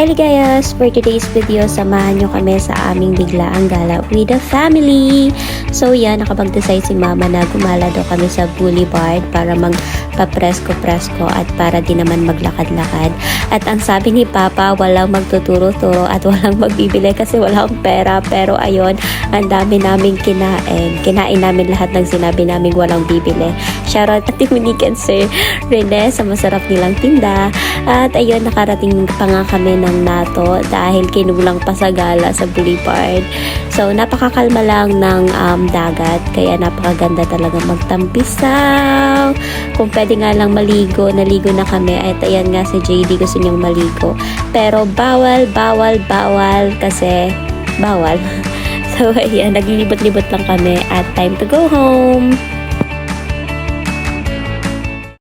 Hi ligayas! For today's video, samahan nyo kami sa aming biglaang gala with the family. So yan, nakapag-decide si mama na gumala daw kami sa boulevard para magpa-presko-presko at para din naman maglakad-lakad. At ang sabi ni papa, walang magtuturo-turo at walang magbibili kasi wala akong pera. Pero ayun, ang dami naming kinain. Kinain namin lahat ng sinabi naming walang bibili. Shoutout at Monique and Sir Rene sa masarap nilang tinda. At ayun, nakarating pa nga kami ng Nato dahil kinulang pa sa gala sa boulevard. So, napakakalma lang ng dagat. Kaya napakaganda talaga magtampisaw. Kung pwede nga lang maligo, naligo na kami. At ayan nga si JD gusto niyang maligo. Pero bawal kasi bawal. So, ayan, naglilibot-libot lang kami at time to go home.